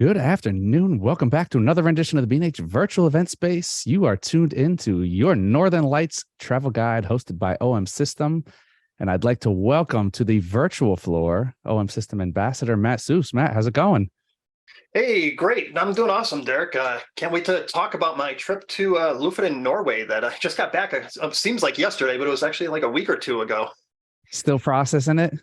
Good afternoon. Welcome back to another rendition of the B&H Virtual Event Space. You are tuned into your Northern Lights travel guide hosted by OM System. And I'd like to welcome to the virtual floor OM System Ambassador Matt Suess. Matt, how's it going? Hey, great. I'm doing awesome, Derek. Can't wait to talk about my trip to Lofoten, Norway that I just got back. It seems like yesterday, but it was actually like a week or two ago. Still processing it?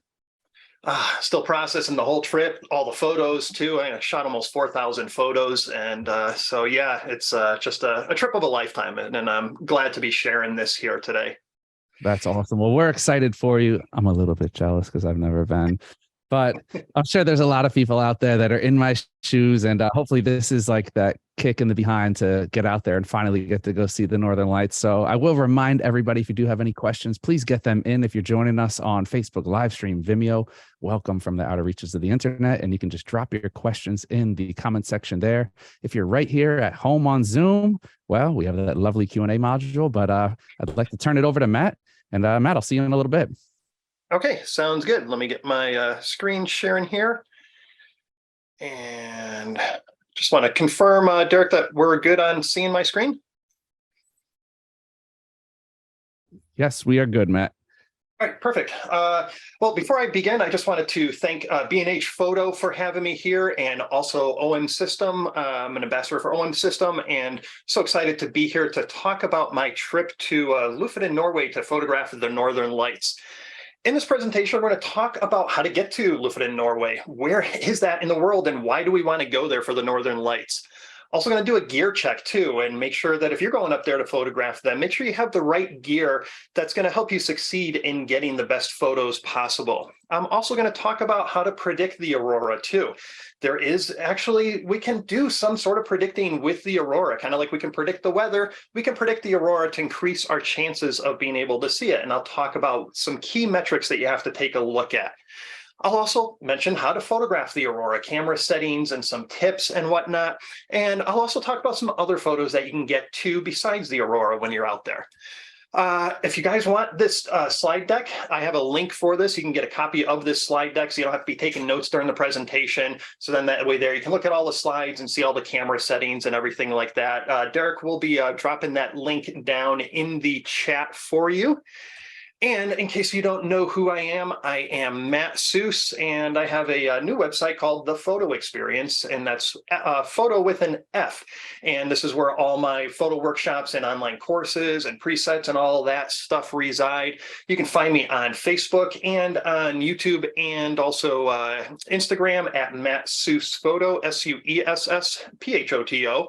Still processing the whole trip, all the photos too. I shot almost 4,000 photos. And so, yeah, it's just a trip of a lifetime. And I'm glad to be sharing this here today. That's awesome. Well, we're excited for you. I'm a little bit jealous because I've never been. But I'm sure there's a lot of people out there that are in my shoes, and hopefully this is like that kick in the behind to get out there and finally get to go see the Northern Lights. So I will remind everybody, if you do have any questions, please get them in. If you're joining us on Facebook live stream, Vimeo, welcome from the outer reaches of the internet, and you can just drop your questions in the comment section there. If you're right here at home on Zoom, well, we have that lovely Q&A module, but I'd like to turn it over to Matt, and Matt, I'll see you in a little bit. Okay, sounds good. Let me get my screen sharing here. And just want to confirm, Derek, that we're good on seeing my screen? Yes, we are good, Matt. All right, perfect. Well, before I begin, I just wanted to thank B&H Photo for having me here, and also OM System. I'm an ambassador for OM System, and so excited to be here to talk about my trip to Lofoten, Norway to photograph the Northern Lights. In this presentation, we're going to talk about how to get to Lofoten, Norway. Where is that in the world, and why do we want to go there for the Northern Lights? Also going to do a gear check too, and make sure that if you're going up there to photograph them, make sure you have the right gear that's going to help you succeed in getting the best photos possible. I'm also going to talk about how to predict the aurora too. There is actually, we can do some sort of predicting with the aurora, kind of like we can predict the weather. We can predict the aurora to increase our chances of being able to see it. And I'll talk about some key metrics that you have to take a look at. I'll also mention how to photograph the aurora, camera settings, and some tips and whatnot. And I'll also talk about some other photos that you can get too besides the aurora when you're out there. If you guys want this slide deck, I have a link for this. You can get a copy of this slide deck so you don't have to be taking notes during the presentation. So then that way there, you can look at all the slides and see all the camera settings and everything like that. Derek will be dropping that link down in the chat for you. And in case you don't know who I am Matt Suess, and I have a new website called The Photo Experience, and that's photo with an F. And this is where all my photo workshops and online courses and presets and all that stuff reside. You can find me on Facebook and on YouTube, and also Instagram at Matt Suess Photo, SUESSPHOTO.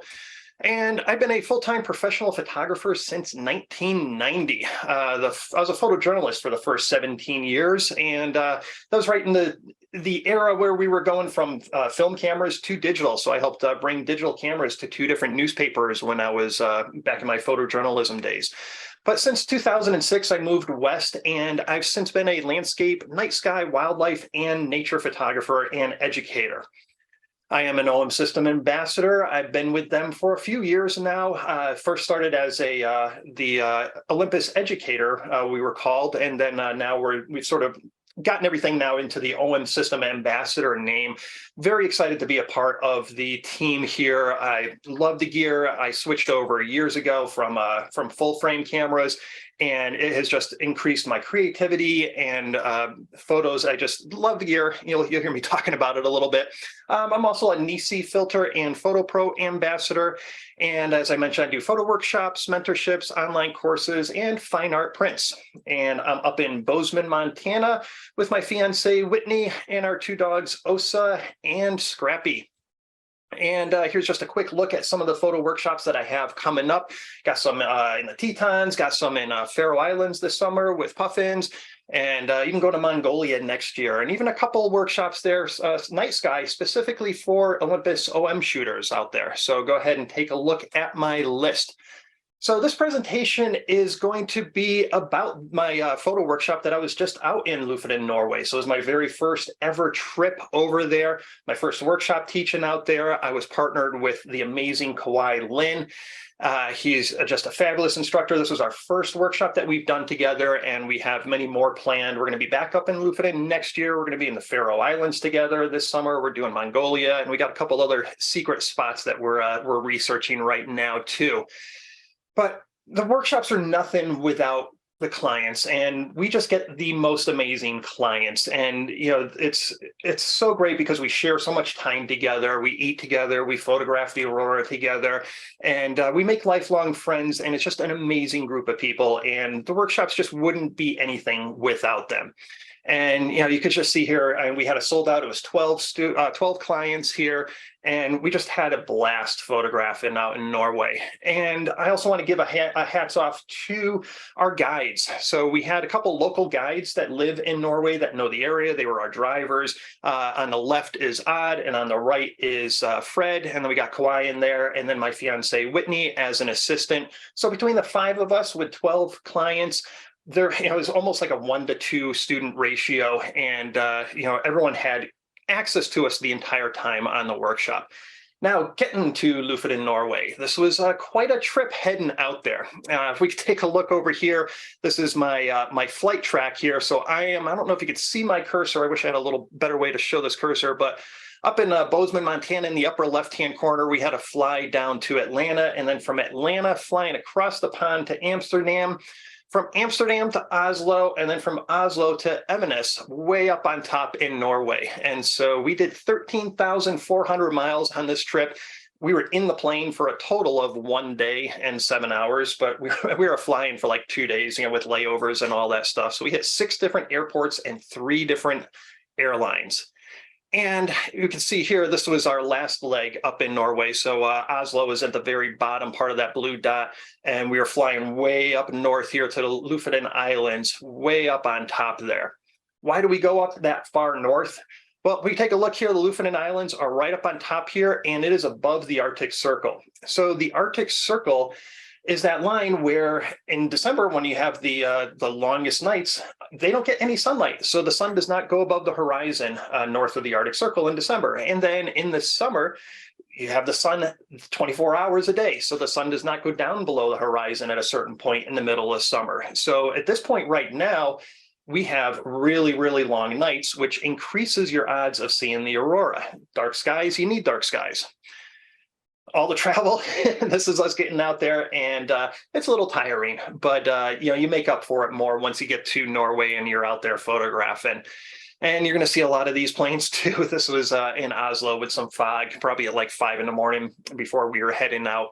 And I've been a full-time professional photographer since 1990. I was a photojournalist for the first 17 years, and that was right in the era where we were going from film cameras to digital. So I helped bring digital cameras to 2 different newspapers when I was back in my photojournalism days. But since 2006, I moved west, and I've since been a landscape, night sky, wildlife, and nature photographer and educator. I am an OM System ambassador. I've been with them for a few years now. First started as the Olympus educator, we were called, and then now we've sort of gotten everything now into the OM System ambassador name. Very excited to be a part of the team here. I love the gear. I switched over years ago from full frame cameras, and it has just increased my creativity and photos. I just love the gear. You'll hear me talking about it a little bit. I'm also a Nisi Filter and Photo Pro ambassador. And as I mentioned, I do photo workshops, mentorships, online courses, and fine art prints. And I'm up in Bozeman, Montana with my fiance, Whitney, and our 2 dogs, Osa and Scrappy. And here's just a quick look at some of the photo workshops that I have coming up. Got some in the Tetons, got some in Faroe Islands this summer with puffins, and you can go to Mongolia next year, and even a couple workshops there, night sky, specifically for Olympus OM shooters out there. So go ahead and take a look at my list. So this presentation is going to be about my photo workshop that I was just out in Lofoten, Norway. So it was my very first ever trip over there, my first workshop teaching out there. I was partnered with the amazing Kawhi Lin. He's just a fabulous instructor. This was our first workshop that we've done together, and we have many more planned. We're going to be back up in Lofoten next year. We're going to be in the Faroe Islands together this summer. We're doing Mongolia, and we got a couple other secret spots that we're researching right now too. But the workshops are nothing without the clients, and we just get the most amazing clients. And it's so great because we share so much time together. We eat together, we photograph the aurora together, and we make lifelong friends. And it's just an amazing group of people. And the workshops just wouldn't be anything without them. And you could just see here, and we had a sold out. It was 12 clients here, and we just had a blast photographing out in Norway. And I also want to give a hats off to our guides. So we had a couple local guides that live in Norway that know the area. They were our drivers. On the left is Odd, and on the right is Fred. And then we got Kawhi in there, and then my fiance Whitney as an assistant. So between the 5 of us with 12 clients, there, it was almost like a 1-to-2 student ratio, and everyone had access to us the entire time on the workshop. Now, getting to Lofoten, Norway, this was quite a trip heading out there. If we take a look over here, this is my my flight track here. So I don't know if you could see my cursor. I wish I had a little better way to show this cursor, but up in Bozeman, Montana, in the upper left-hand corner, we had to fly down to Atlanta, and then from Atlanta, flying across the pond to Amsterdam, from Amsterdam to Oslo, and then from Oslo to Evenes, way up on top in Norway. And so we did 13,400 miles on this trip. We were in the plane for a total of 1 day and 7 hours, but we were flying for like 2 days, with layovers and all that stuff. So we hit 6 different airports and 3 different airlines. And you can see here, this was our last leg up in Norway. So Oslo is at the very bottom part of that blue dot. And we were flying way up north here to the Lofoten Islands, way up on top there. Why do we go up that far north? Well, we take a look here, the Lofoten Islands are right up on top here, and it is above the Arctic Circle. So the Arctic Circle is that line where in December, when you have the longest nights, they don't get any sunlight. So the sun does not go above the horizon north of the Arctic Circle in December. And then in the summer, you have the sun 24 hours a day. So the sun does not go down below the horizon at a certain point in the middle of summer. So at this point right now, we have really, really long nights, which increases your odds of seeing the aurora. Dark skies, you need dark skies. All the travel, this is us getting out there, and it's a little tiring, but you make up for it more once you get to Norway and you're out there photographing. And you're going to see a lot of these planes too. This was in Oslo with some fog, probably at like 5 in the morning before we were heading out.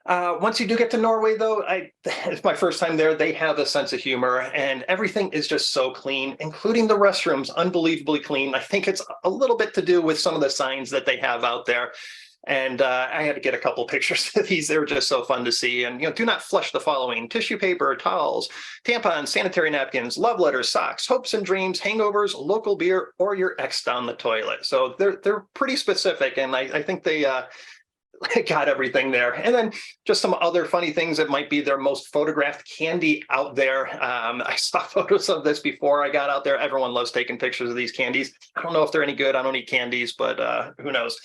Once you do get to Norway, though, it's my first time there. They have a sense of humor, and everything is just so clean, including the restrooms, unbelievably clean. I think it's a little bit to do with some of the signs that they have out there. And I had to get a couple pictures of these. They were just so fun to see. And, do not flush the following: tissue paper, towels, tampons, sanitary napkins, love letters, socks, hopes and dreams, hangovers, local beer, or your ex down the toilet. So they're pretty specific. And I think they got everything there. And then just some other funny things that might be their most photographed candy out there. I saw photos of this before I got out there. Everyone loves taking pictures of these candies. I don't know if they're any good. I don't eat candies, but who knows?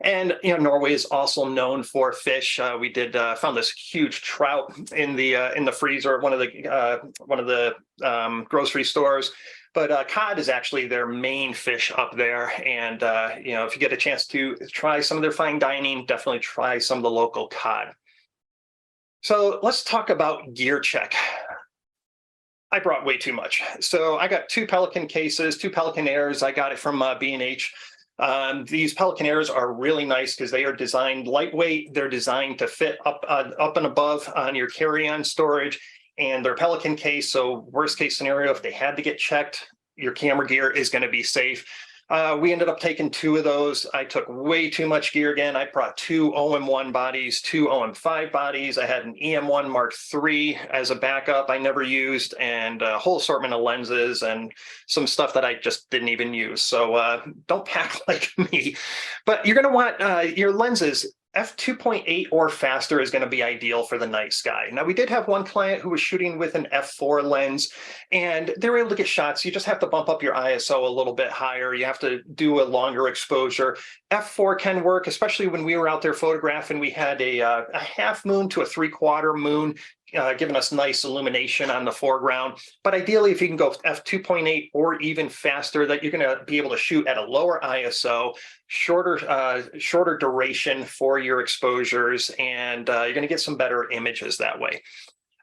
And Norway is also known for fish. We found this huge trout in the freezer at one of the grocery stores. But cod is actually their main fish up there. And if you get a chance to try some of their fine dining, definitely try some of the local cod. So let's talk about gear check. I brought way too much. So I got 2 Pelican cases, 2 Pelican Airs. I got it from B&H. These Pelican Airs are really nice because they are designed lightweight. They're designed to fit up and above on your carry-on storage, and they're Pelican case. So worst case scenario, if they had to get checked, your camera gear is going to be safe. We ended up taking 2 of those. I took way too much gear again. I brought 2 OM1 bodies, 2 OM5 bodies. I had an EM1 Mark III as a backup I never used, and a whole assortment of lenses and some stuff that I just didn't even use. So don't pack like me. But you're going to want your lenses. f2.8 or faster is going to be ideal for the night sky. Now, we did have one client who was shooting with an f4 lens, and they were able to get shots. You just have to bump up your ISO a little bit higher. You have to do a longer exposure. f4 can work, especially when we were out there photographing. We had a half moon to a 3/4 moon, giving us nice illumination on the foreground. But ideally, if you can go f2.8 or even faster, that you're going to be able to shoot at a lower ISO, shorter duration for your exposures, and you're going to get some better images that way.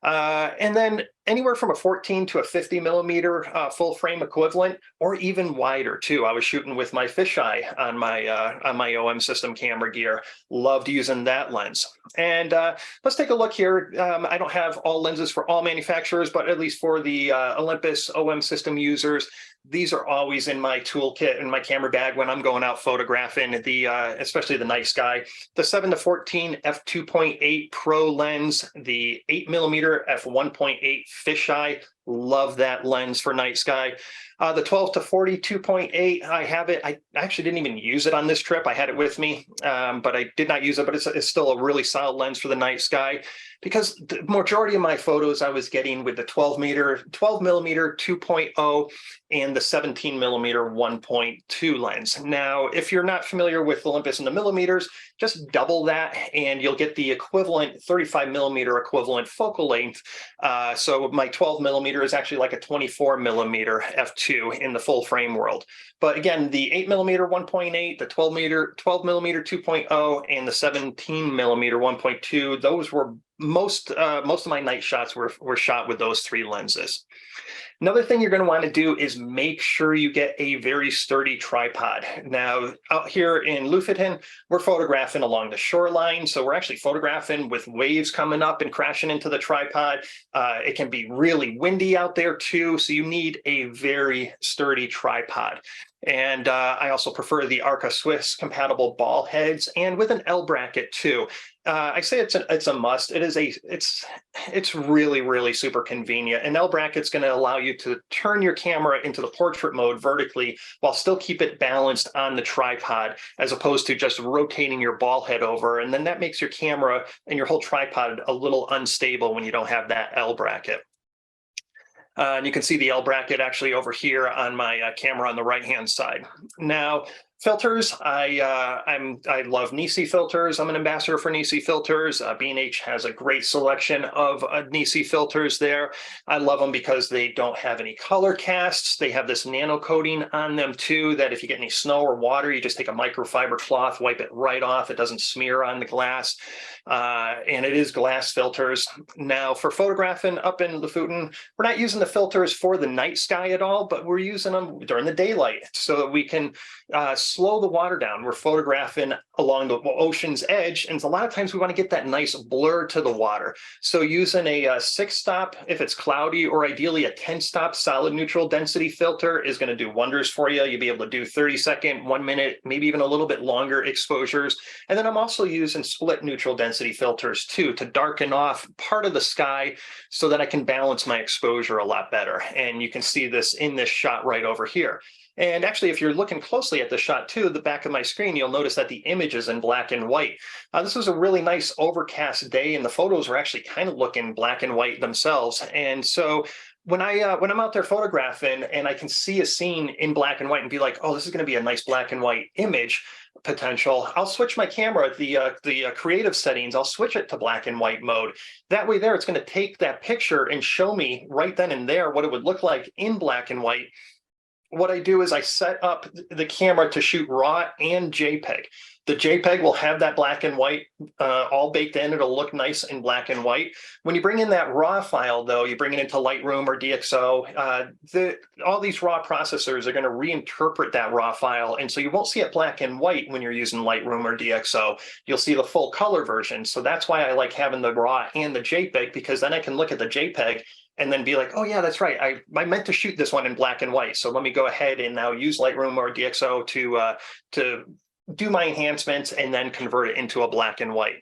And then anywhere from a 14 to a 50 millimeter full frame equivalent, or even wider too. I was shooting with my fisheye on my OM system camera gear. Loved using that lens. And let's take a look here. I don't have all lenses for all manufacturers, but at least for the Olympus OM system users, these are always in my toolkit in my camera bag when I'm going out photographing, especially the night sky. The 7-14 f2.8 Pro lens, the 8mm f1.8 fisheye. Love that lens for night sky. The 12-40 2.8, I have it. I actually didn't even use it on this trip. I had it with me, but I did not use it. But it's still a really solid lens for the night sky, because the majority of my photos I was getting with the 12mm 2.0 and the 17mm 1.2 lens. Now, if you're not familiar with Olympus in the millimeters, just double that and you'll get the equivalent 35mm equivalent focal length. So my 12mm is actually like a 24mm f2 in the full frame world. But again, the 8mm 1.8, the 12mm 2.0, and the 17mm 1.2, those were most of my night shots were shot with those three lenses. Another thing you're going to want to do is make sure you get a very sturdy tripod. Now, out here in Lofoten, we're photographing along the shoreline, so we're actually photographing with waves coming up and crashing into the tripod. It can be really windy out there too, so you need a very sturdy tripod. And I also prefer the Arca Swiss compatible ball heads, and with an L bracket too. I say it's a must. It's really super convenient. An L bracket's going to allow you to turn your camera into the portrait mode vertically while still keep it balanced on the tripod, as opposed to just rotating your ball head over. And then that makes your camera and your whole tripod a little unstable when you don't have that L bracket. And you can see the L bracket actually over here on my camera on the right-hand side. Now, filters, I love Nisi filters. I'm an ambassador for Nisi filters. B&H has a great selection of Nisi filters there. I love them because they don't have any color casts. They have this nano coating on them too, that if you get any snow or water, you just take a microfiber cloth, wipe it right off. It doesn't smear on the glass. And it is glass filters. Now, for photographing up in Lofoten, we're not using the filters for the night sky at all, but we're using them during the daylight so that we can slow the water down. We're photographing along the ocean's edge, and a lot of times we want to get that nice blur to the water. So using a 6-stop if it's cloudy, or ideally a 10-stop solid neutral density filter is going to do wonders for you. You'll be able to do 30-second, 1 minute, maybe even a little bit longer exposures. And then I'm also using split neutral density filters too, to darken off part of the sky so that I can balance my exposure a lot better. And you can see this in this shot right over here. And actually, if you're looking closely at the shot too, the back of my screen, you'll notice that the image is in black and white. This was a really nice overcast day, and the photos were actually kind of looking black and white themselves. And so when I'm out there photographing and I can see a scene in black and white and be like, oh, this is going to be a nice black and white image potential, I'll switch my camera, the creative settings, I'll switch it to black and white mode. That way there, it's going to take that picture and show me right then and there what it would look like in black and white. What I do is I set up the camera to shoot RAW and JPEG. The JPEG will have that black and white all baked in. It'll look nice in black and white. When you bring in that RAW file, though, you bring it into Lightroom or DxO, all these RAW processors are going to reinterpret that RAW file. And so you won't see it black and white when you're using Lightroom or DxO. You'll see the full color version. So that's why I like having the RAW and the JPEG, because then I can look at the JPEG and then be like, oh yeah, that's right. I meant to shoot this one in black and white. So let me go ahead and now use Lightroom or DxO to do my enhancements and then convert it into a black and white.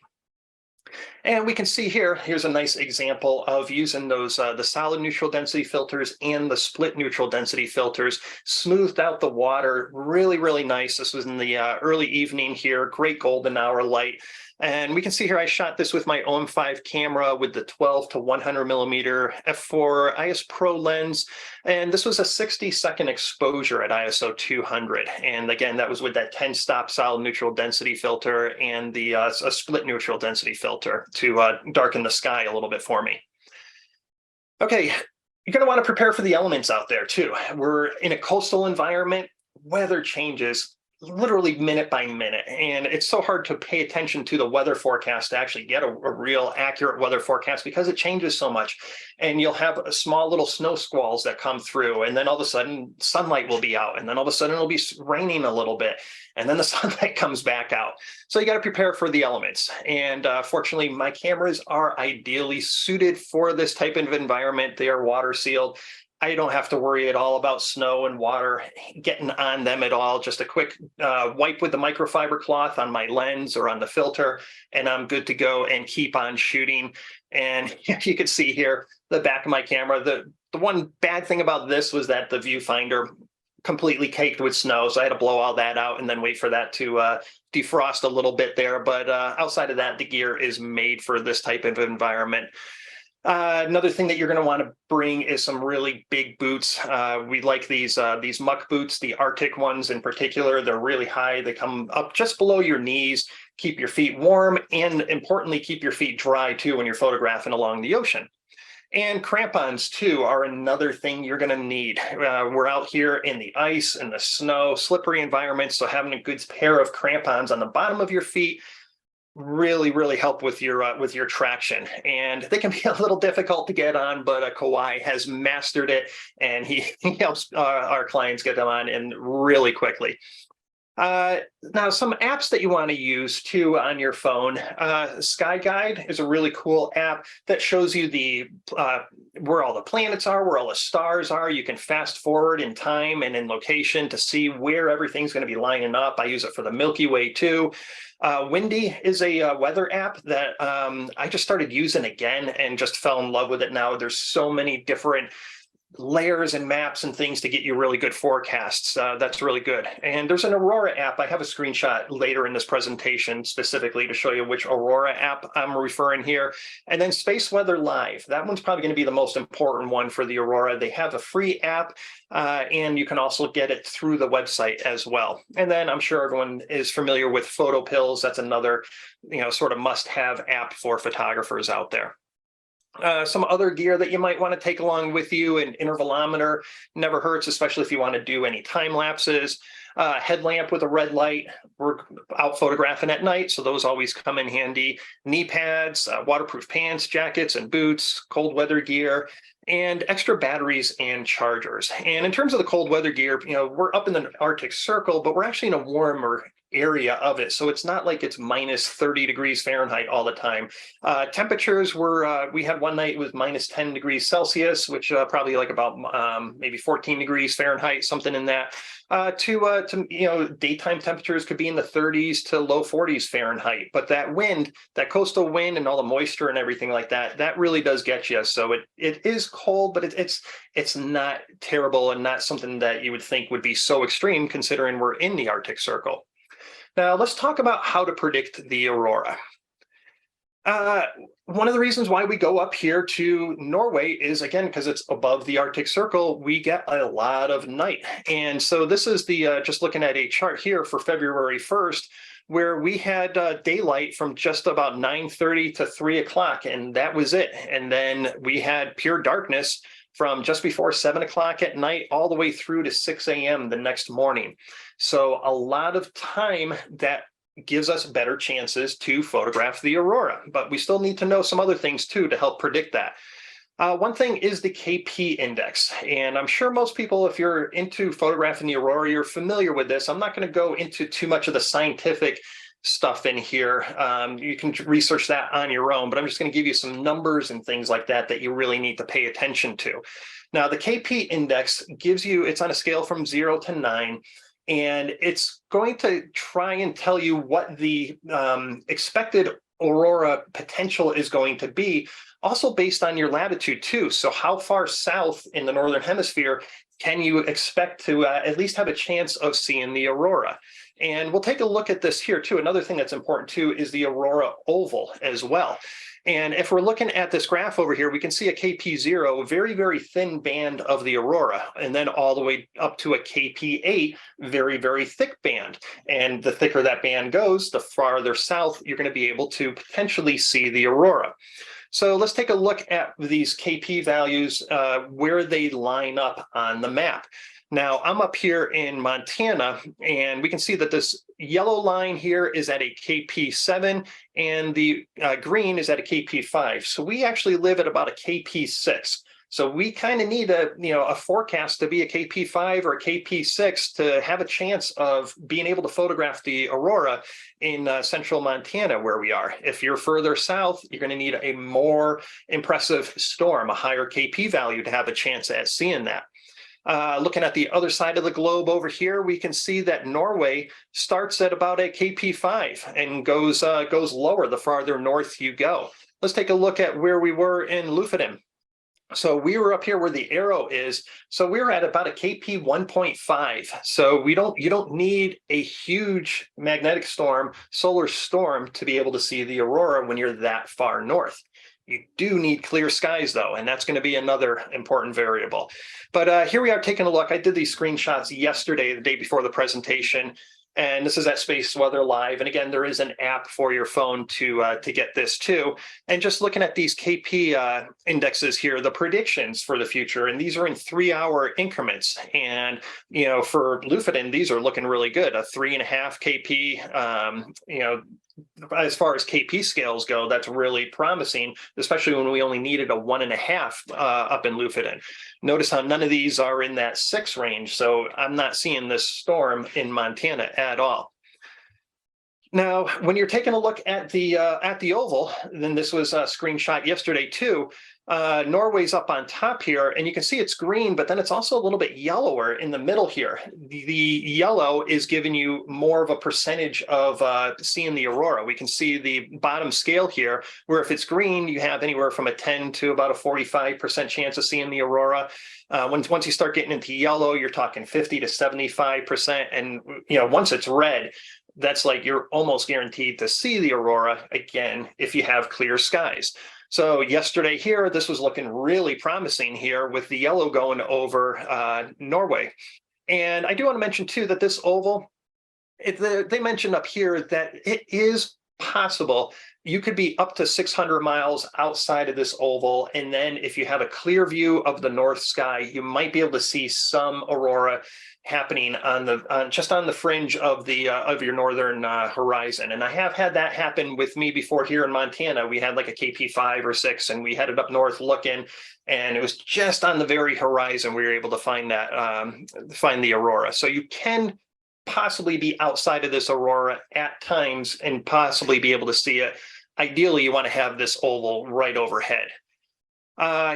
And we can see here's a nice example of using those the solid neutral density filters and the split neutral density filters, smoothed out the water, really nice. This was in the early evening here, great golden hour light. And we can see here I shot this with my OM5 camera with the 12 to 100 millimeter f4 IS Pro lens. And this was a 60-second exposure at ISO 200. And again, that was with that 10-stop solid neutral density filter and the a split neutral density filter to darken the sky a little bit for me. Okay, you're going to want to prepare for the elements out there too. We're in a coastal environment. Weather changes literally minute by minute, and it's so hard to pay attention to the weather forecast to actually get a real accurate weather forecast because it changes so much. And you'll have a small little snow squalls that come through, and then all of a sudden sunlight will be out, and then all of a sudden it'll be raining a little bit, and then the sunlight comes back out. So you got to prepare for the elements. And fortunately, my cameras are ideally suited for this type of environment. They are water sealed. I don't have to worry at all about snow and water getting on them at all. Just a quick wipe with the microfiber cloth on my lens or on the filter, and I'm good to go and keep on shooting. And you can see here the back of my camera. The one bad thing about this was that the viewfinder completely caked with snow, so I had to blow all that out and then wait for that to defrost a little bit there. But outside of that, the gear is made for this type of environment. Another thing that you're going to want to bring is some really big boots. We like these muck boots, the Arctic ones in particular. They're really high. They come up just below your knees, keep your feet warm, and importantly, keep your feet dry too when you're photographing along the ocean. And crampons too are another thing you're going to need. We're out here in the ice and the snow, slippery environments, so having a good pair of crampons on the bottom of your feet really help with your traction. And they can be a little difficult to get on, but Kawhi has mastered it, and he helps our clients get them on in really quickly. Now, some apps that you want to use too on your phone. Sky Guide is a really cool app that shows you the where all the planets are, where all the stars are. You can fast forward in time and in location to see where everything's going to be lining up. I use it for the Milky Way too. Windy is a weather app that I just started using again and just fell in love with it now. There's so many different layers and maps and things to get you really good forecasts. That's really good. And there's an Aurora app. I have a screenshot later in this presentation specifically to show you which Aurora app I'm referring here. And then Space Weather Live. That one's probably going to be the most important one for the Aurora. They have a free app, and you can also get it through the website as well. And then I'm sure everyone is familiar with Photo Pills. That's another, sort of must-have app for photographers out there. Some other gear that you might want to take along with you: an intervalometer never hurts, especially if you want to do any time lapses. Headlamp with a red light. We're out photographing at night, so those always come in handy. Knee pads, waterproof pants, jackets and boots, cold weather gear, and extra batteries and chargers. And in terms of the cold weather gear, we're up in the Arctic Circle, but we're actually in a warmer area of it, so it's not like it's minus 30 degrees Fahrenheit all the time. Temperatures were we had one night it was minus 10 degrees Celsius, which probably like about maybe 14 degrees Fahrenheit, something in that. To daytime temperatures could be in the 30s to low 40s Fahrenheit, but that wind, that coastal wind and all the moisture and everything like that, that really does get you. So it is cold, but it's not terrible and not something that you would think would be so extreme considering we're in the Arctic Circle. Now let's talk about how to predict the aurora. One of the reasons why we go up here to Norway is, again, because it's above the Arctic Circle, we get a lot of night. And so this is the, just looking at a chart here for February 1st, where we had daylight from just about 9:30 to 3 o'clock, and that was it. And then we had pure darkness from just before 7 o'clock at night all the way through to 6 a.m. the next morning. So a lot of time that gives us better chances to photograph the aurora, but we still need to know some other things too to help predict that. One thing is the KP index, and I'm sure most people, if you're into photographing the aurora, you're familiar with this. I'm not going to go into too much of the scientific stuff in here. You can research that on your own, but I'm just going to give you some numbers and things like that that you really need to pay attention to. Now, the KP index gives you, it's on a scale from 0 to 9, and it's going to try and tell you what the expected aurora potential is going to be, also based on your latitude too. So how far south in the northern hemisphere can you expect to at least have a chance of seeing the aurora? And we'll take a look at this here too. Another thing that's important too is the Aurora oval as well. And if we're looking at this graph over here, we can see a KP0, a very, very thin band of the Aurora, and then all the way up to a KP8, very, very thick band. And the thicker that band goes, the farther south you're going to be able to potentially see the Aurora. So let's take a look at these KP values, where they line up on the map. Now, I'm up here in Montana, and we can see that this yellow line here is at a KP7, and the green is at a KP5. So we actually live at about a KP6. So we kind of need a forecast to be a KP5 or a KP6 to have a chance of being able to photograph the Aurora in central Montana where we are. If you're further south, you're going to need a more impressive storm, a higher KP value to have a chance at seeing that. Looking at the other side of the globe over here, we can see that Norway starts at about a KP5 and goes lower the farther north you go. Let's take a look at where we were in Lofoten. So we were up here where the arrow is. So we were at about a KP 1.5. So you don't need a huge magnetic storm, solar storm to be able to see the Aurora when you're that far north. You do need clear skies, though, and that's going to be another important variable. But here we are taking a look. I did these screenshots yesterday, the day before the presentation, and this is at Space Weather Live. And again, there is an app for your phone to get this too. And just looking at these KP indexes here, the predictions for the future, and these are in 3-hour increments. And for Lofoten, these are looking really good. A 3.5 KP, as far as KP scales go, that's really promising, especially when we only needed a 1.5 up in Lofoten. Notice how none of these are in that 6 range, so I'm not seeing this storm in Montana at all. Now, when you're taking a look at the oval, then this was a screenshot yesterday too. Norway's up on top here, and you can see it's green, but then it's also a little bit yellower in the middle here. The yellow is giving you more of a percentage of seeing the Aurora. We can see the bottom scale here, where if it's green, you have anywhere from a 10 to about a 45% chance of seeing the Aurora. Once you start getting into yellow, you're talking 50 to 75%. And once it's red, that's like you're almost guaranteed to see the Aurora again if you have clear skies. So yesterday here, this was looking really promising here with the yellow going over Norway. And I do want to mention too that this oval, they mentioned up here that it is possible you could be up to 600 miles outside of this oval. And then if you have a clear view of the north sky, you might be able to see some Aurora happening just on the fringe of your northern horizon. And I have had that happen with me before here in Montana. We had like a KP5 or 6, and we headed up north looking, and it was just on the very horizon we were able to find the Aurora. So you can possibly be outside of this Aurora at times and possibly be able to see it. Ideally, you want to have this oval right overhead.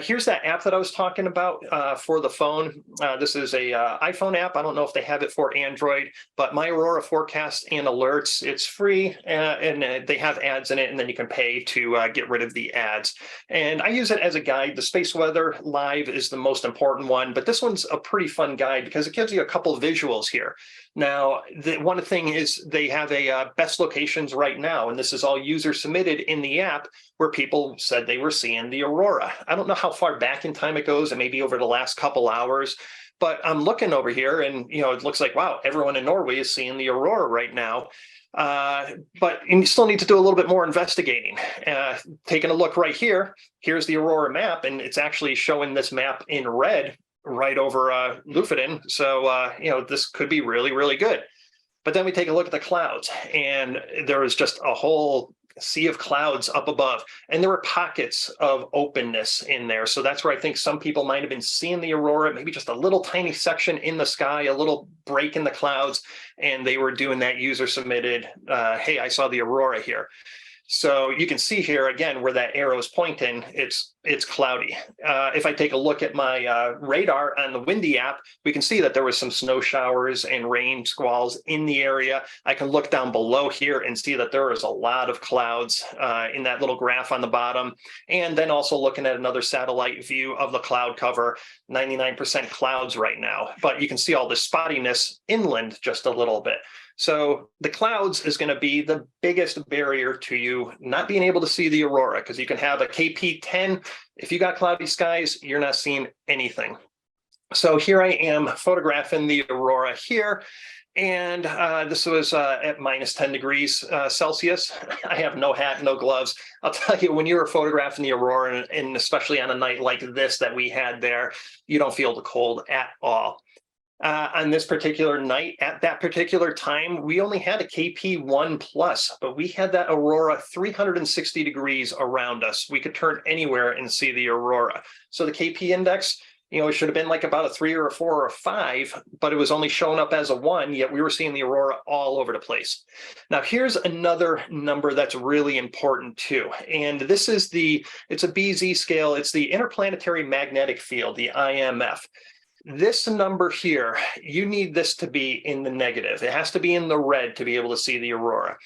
Here's that app that I was talking about for the phone. This is a iPhone app. I don't know if they have it for Android, but My Aurora Forecast and Alerts, it's free, and they have ads in it, and then you can pay to get rid of the ads. And I use it as a guide. The Space Weather Live is the most important one, but this one's a pretty fun guide because it gives you a couple of visuals here. Now, one thing is they have a best locations right now, and this is all user submitted in the app where people said they were seeing the Aurora. I don't know how far back in time it goes, and maybe over the last couple hours, but I'm looking over here and, it looks like, wow, everyone in Norway is seeing the Aurora right now. But you still need to do a little bit more investigating. Taking a look right here, here's the Aurora map, and it's actually showing this map in red right over Lofoten. So, this could be really, really good. But then we take a look at the clouds, and there was just a whole sea of clouds up above, and there were pockets of openness in there. So that's where I think some people might have been seeing the Aurora, maybe just a little tiny section in the sky, a little break in the clouds, and they were doing that user submitted, hey, I saw the Aurora here. So you can see here again where that arrow is pointing, it's cloudy. If I take a look at my radar on the Windy app, we can see that there was some snow showers and rain squalls in the area. I can look down below here and see that there is a lot of clouds in that little graph on the bottom. And then also looking at another satellite view of the cloud cover, 99% clouds right now. But you can see all the spottiness inland just a little bit. So the clouds is going to be the biggest barrier to you not being able to see the aurora, because you can have a KP10. If you got cloudy skies, you're not seeing anything. So here I am photographing the aurora here. And this was at minus 10 degrees Celsius. I have no hat, no gloves. I'll tell you, when you were photographing the aurora, and especially on a night like this that we had there, you don't feel the cold at all. On this particular night, at that particular time, we only had a KP1 plus, but we had that aurora 360 degrees around us. We could turn anywhere and see the aurora. So the KP index, it should have been like about a 3 or a 4 or a 5, but it was only showing up as a 1, yet we were seeing the aurora all over the place. Now, here's another number that's really important too. And this is it's a BZ scale. It's the Interplanetary Magnetic Field, the IMF. This number here, you need this to be in the negative. It has to be in the red to be able to see the aurora.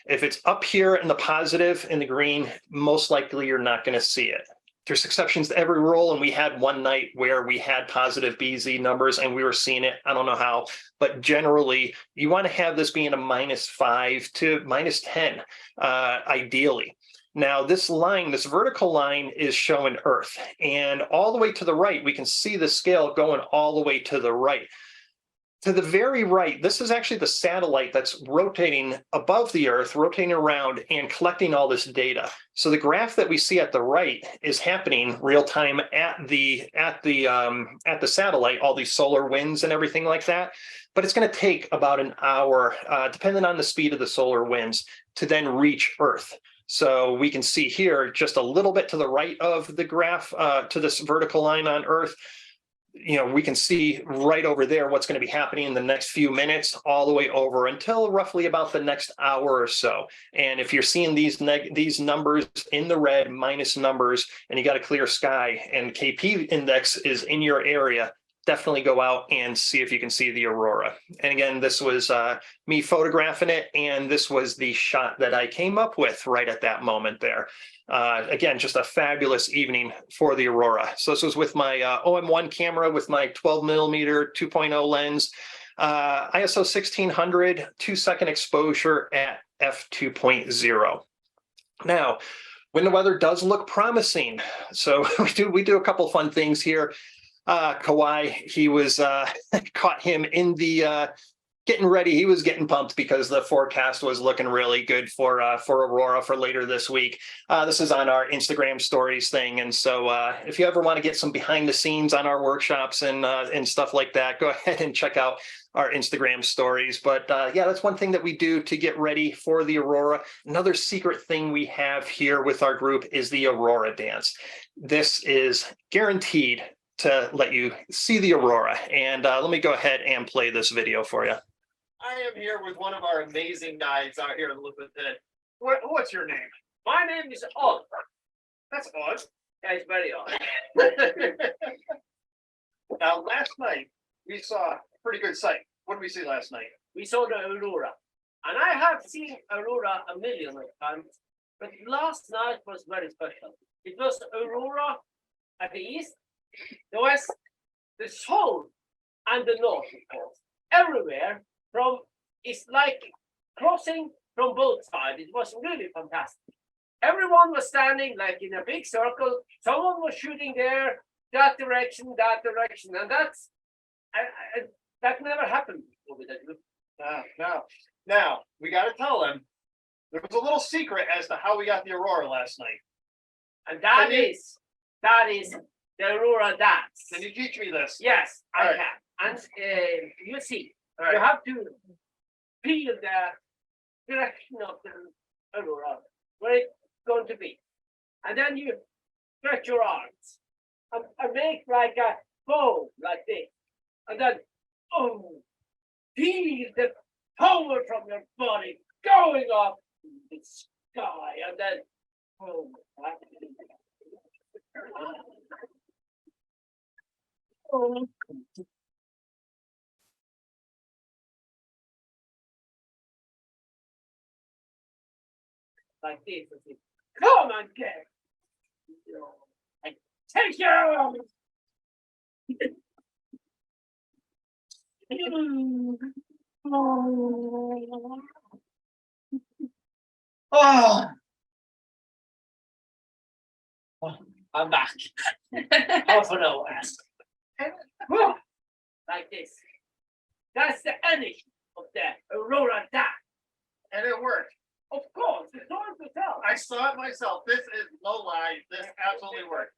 If it's up here in the positive, in the green, most likely you're not going to see it. There's exceptions to every rule, and we had one night where we had positive BZ numbers and we were seeing it. I don't know how, but generally you want to have this being a -5 to -10, ideally. Now this line, this vertical line, is showing Earth, and all the way to the right, we can see the scale going all the way to the right. To the very right, this is actually the satellite that's rotating above the Earth, rotating around and collecting all this data. So the graph that we see at the right is happening real time at the satellite, all these solar winds and everything like that. But it's going to take about an hour, depending on the speed of the solar winds, to then reach Earth. So we can see here just a little bit to the right of the graph, to this vertical line on Earth. We can see right over there what's going to be happening in the next few minutes, all the way over until roughly about the next hour or so. And if you're seeing these numbers in the red, minus numbers, and you got a clear sky and KP index is in your area, definitely go out and see if you can see the aurora. And again, this was me photographing it, and this was the shot that I came up with right at that moment there. Again, just a fabulous evening for the aurora. So this was with my OM1 camera with my 12mm 2.0 lens, ISO 1600, 2-second exposure at f2.0. Now, when the weather does look promising, so we do a couple fun things here. Kawhi, he was caught him in the getting ready. He was getting pumped because the forecast was looking really good for aurora for later this week. This is on our Instagram stories thing, and so if you ever want to get some behind the scenes on our workshops and stuff like that, go ahead and check out our Instagram stories. But yeah, that's one thing that we do to get ready for the aurora. Another secret thing we have here with our group is the aurora dance. This is guaranteed to let you see the aurora. And let me go ahead and play this video for you. I am here with one of our amazing guides out here in Lofoten. What's your name? My name is Odd. That's odd. Yeah, it's very odd. Now, last night, we saw a pretty good sight. What did we see last night? We saw the aurora. And I have seen aurora a million of times, but last night was very special. It was aurora at the east, the west, the south, and the north, of course. Everywhere. It's like crossing from both sides. It was really fantastic. Everyone was standing like in a big circle. Someone was shooting there, that direction, and that never happened over that group. Now, we got to tell them there was a little secret as to how we got the aurora last night. And that is the aurora dance. Can you teach me this? Yes, I All can. And you see. All right. You have to feel the direction of the aurora, where it's going to be. And then you stretch your arms and make like a bow, like this. And then, feel the power from your body going up in the sky. And then, like this. Come on, get. Take your arms. Oh, I'm back. Half an hour. Whew. Like this. That's the energy of the Aurora Dam. And it worked. Of course, it's hard to tell. I saw it myself. This is no lie. This absolutely worked.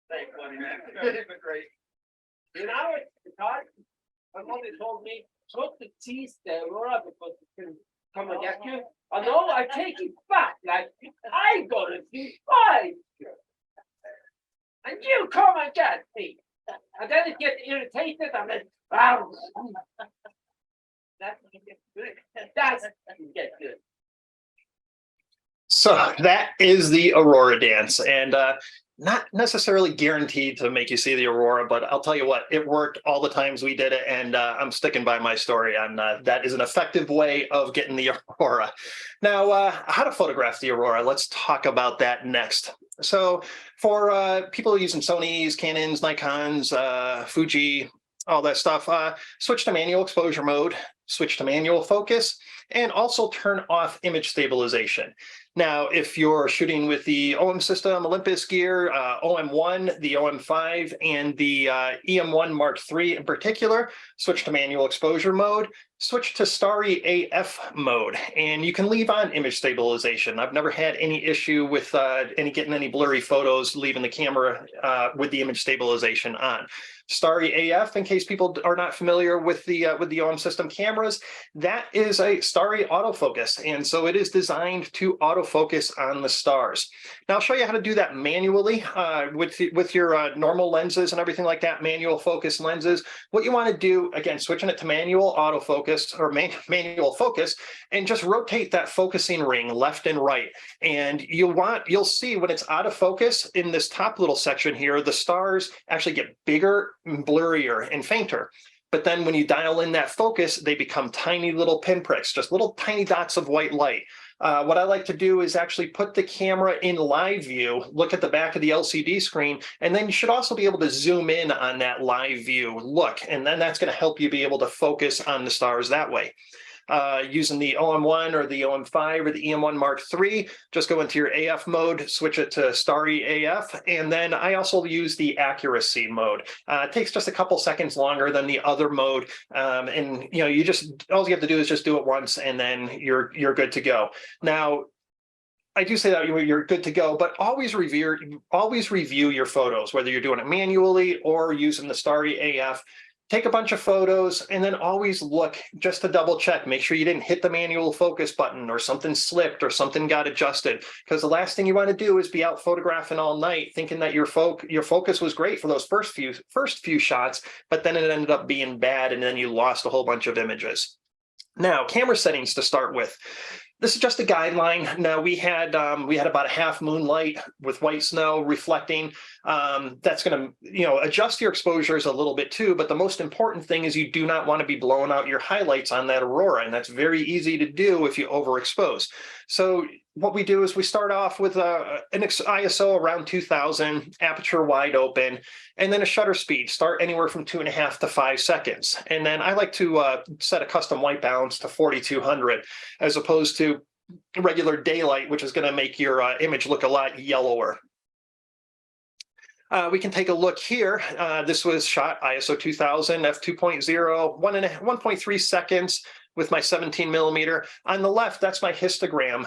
Thanks, buddy, man. It's been great. You know, it's hard. My mother told me, not to tease the Aurora because it can come and get you. I know, I take it back. Like, I gonna fight you. And you come and get me. And then it gets irritated and then, wow. That's when it gets good. That's when it gets good. So that is the Aurora dance, and not necessarily guaranteed to make you see the Aurora, but I'll tell you what, it worked all the times we did it, and I'm sticking by my story on that is an effective way of getting the Aurora. Now, how to photograph the Aurora, let's talk about that next. So for people using Sonys, Canons, Nikons, Fuji, all that stuff, switch to manual exposure mode, switch to manual focus, and also turn off image stabilization. Now, if you're shooting with the OM system, Olympus gear, OM1, the OM5, and the EM1 Mark III in particular, switch to manual exposure mode, switch to Starry AF mode, and you can leave on image stabilization. I've never had any issue with getting any blurry photos leaving the camera with the image stabilization on. Starry AF, in case people are not familiar with the OM system cameras, that is a Starry autofocus, and so it is designed to autofocus on the stars. Now I'll show you how to do that manually with your normal lenses and everything like that, manual focus lenses. What you want to do, again, switching it to manual autofocus or manual focus, and just rotate that focusing ring left and right. And you'll see when it's out of focus in this top little section here, the stars actually get bigger, blurrier, and fainter. But then when you dial in that focus, they become tiny little pinpricks, just little tiny dots of white light. What I like to do is actually put the camera in live view, look at the back of the LCD screen, and then you should also be able to zoom in on that live view look. And then that's going to help you be able to focus on the stars that way. Using the OM1 or the OM5 or the EM1 Mark III, just go into your AF mode, switch it to Starry AF, and then I also use the accuracy mode. It takes just a couple seconds longer than the other mode, and you know, all you have to do is just do it once, and then you're good to go. Now, I do say that you're good to go, but always review your photos, whether you're doing it manually or using the Starry AF. Take a bunch of photos and then always look just to double check. Make sure you didn't hit the manual focus button or something slipped or something got adjusted. Because the last thing you want to do is be out photographing all night thinking that your focus was great for those first few shots, but then it ended up being bad and then you lost a whole bunch of images. Now, camera settings to start with. This is just a guideline. Now we had about a half moonlight with white snow reflecting. That's going to adjust your exposures a little bit too. But the most important thing is you do not want to be blowing out your highlights on that Aurora, and that's very easy to do if you overexpose. So what we do is we start off with an ISO around 2000, aperture wide open, and then a shutter speed. Start anywhere from 2.5 to 5 seconds. And then I like to set a custom white balance to 4200 as opposed to regular daylight, which is going to make your image look a lot yellower. We can take a look here. This was shot ISO 2000, f2.0, 1.3 seconds with my 17mm. On the left, that's my histogram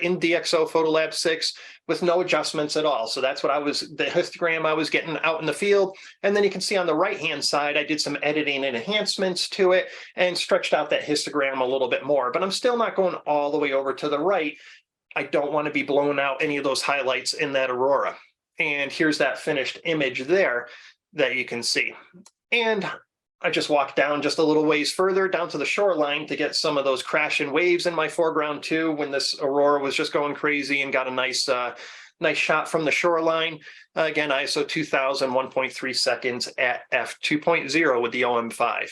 in DxO Photolab 6 with no adjustments at all. So that's what the histogram I was getting out in the field. And then you can see on the right-hand side, I did some editing and enhancements to it and stretched out that histogram a little bit more. But I'm still not going all the way over to the right. I don't want to be blowing out any of those highlights in that Aurora. And here's that finished image there that you can see. And I just walked down just a little ways further down to the shoreline to get some of those crashing waves in my foreground too, when this Aurora was just going crazy, and got a nice shot from the shoreline. Again, ISO 2000, 1.3 seconds at f2.0 with the OM5.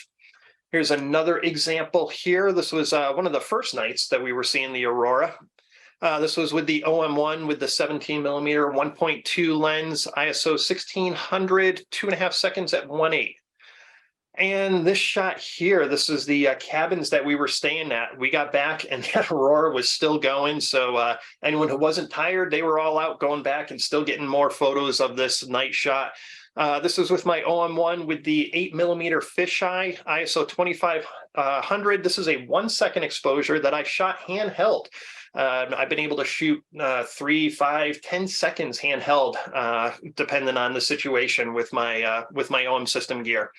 Here's another example here. This was one of the first nights that we were seeing the Aurora. This was with the OM1 with the 17mm 1.2 lens, ISO 1600, 2.5 seconds at 1.8. And this shot here, this is the cabins that we were staying at. We got back and that aurora was still going. So anyone who wasn't tired, they were all out going back and still getting more photos of this night shot. This is with my OM1 with the 8mm fisheye, ISO 2500. This is a 1 second exposure that I shot handheld. I've been able to shoot 3, 5, 10 seconds handheld, depending on the situation with my OM system gear.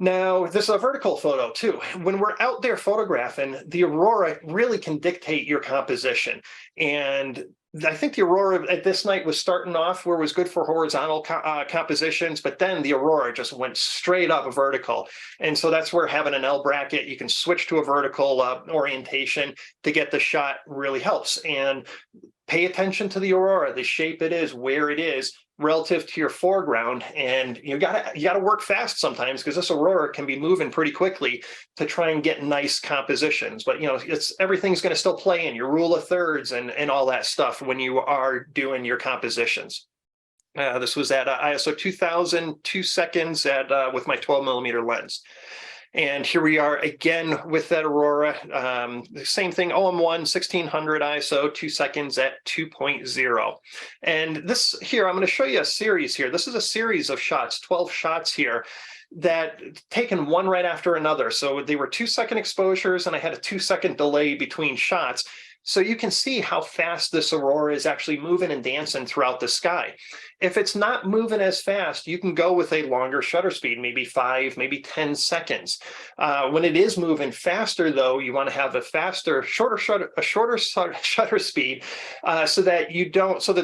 Now, this is a vertical photo too. When we're out there photographing, the aurora really can dictate your composition. And I think the aurora at this night was starting off where it was good for horizontal compositions, but then the aurora just went straight up vertical. And so that's where having an L bracket, you can switch to a vertical orientation to get the shot really helps. And pay attention to the aurora, the shape it is, where it is, relative to your foreground, and you gotta work fast sometimes because this aurora can be moving pretty quickly to try and get nice compositions. But everything's going to still play in your rule of thirds and all that stuff when you are doing your compositions. This was at ISO 2000, 2 seconds at with my 12mm lens. And here we are again with that aurora. The same thing, OM1 1600 ISO, 2 seconds at 2.0. And this here, I'm going to show you a series here. This is a series of shots, 12 shots here, that taken one right after another. So they were 2 second exposures, and I had a 2 second delay between shots. So you can see how fast this aurora is actually moving and dancing throughout the sky. If it's not moving as fast, you can go with a longer shutter speed, maybe 5, maybe 10 seconds. When it is moving faster, though, you want to have a shorter shutter speed, so that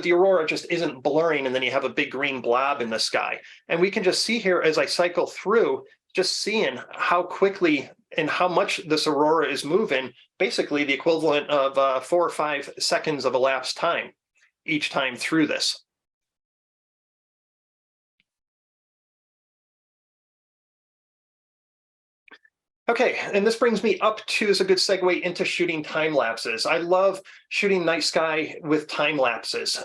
the aurora just isn't blurring, and then you have a big green blob in the sky. And we can just see here as I cycle through, just seeing how quickly and how much this aurora is moving, basically the equivalent of 4 or 5 seconds of elapsed time each time through this. Okay, and this brings me up to, is a good segue into shooting time lapses. I love shooting night sky with time lapses.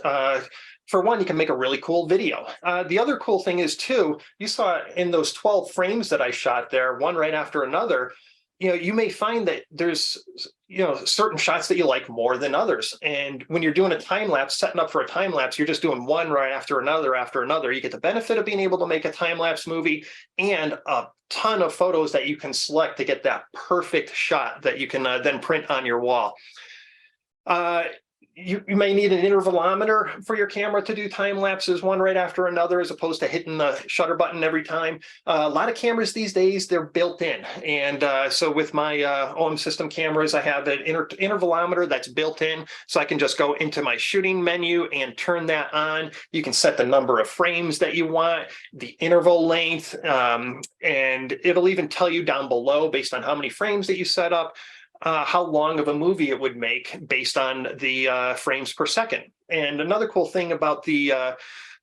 For one, you can make a really cool video. The other cool thing is too, you saw in those 12 frames that I shot there, one right after another, you may find that there's, certain shots that you like more than others. And when you're doing a time lapse, setting up for a time lapse, you're just doing one right after another. You get the benefit of being able to make a time lapse movie and a ton of photos that you can select to get that perfect shot that you can then print on your wall. You may need an intervalometer for your camera to do time lapses one right after another, as opposed to hitting the shutter button every time. A lot of cameras these days, they're built in. And so with my OM system cameras, I have an intervalometer that's built in. So I can just go into my shooting menu and turn that on. You can set the number of frames that you want, the interval length, and it'll even tell you down below, based on how many frames that you set up, how long of a movie it would make based on the frames per second. And another cool thing about the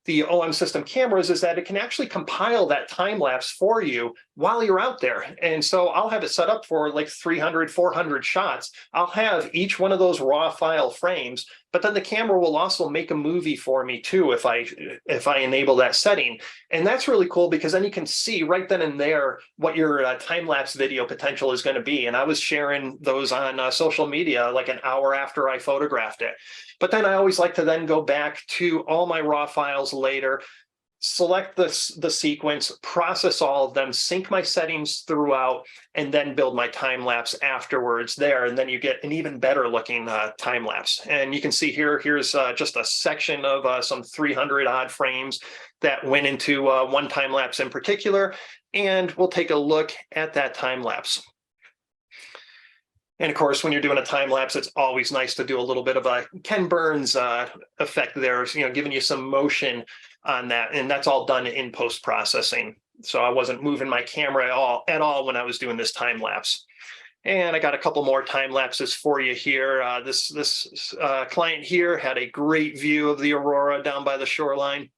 OM system cameras is that it can actually compile that time lapse for you while you're out there. And so I'll have it set up for like 300, 400 shots. I'll have each one of those raw file frames, but then the camera will also make a movie for me too if I enable that setting. And that's really cool, because then you can see right then and there what your time-lapse video potential is going to be. And I was sharing those on social media like an hour after I photographed it. But then I always like to then go back to all my raw files later, select the sequence, process all of them, sync my settings throughout, and then build my time lapse afterwards there. And then you get an even better looking time lapse. And you can see here's just a section of some 300 odd frames that went into one time lapse in particular. And we'll take a look at that time lapse. And of course, when you're doing a time lapse, it's always nice to do a little bit of a Ken Burns effect there, giving you some motion on that. And that's all done in post-processing. So I wasn't moving my camera at all when I was doing this time lapse. And I got a couple more time lapses for you here. This client here had a great view of the aurora down by the shoreline.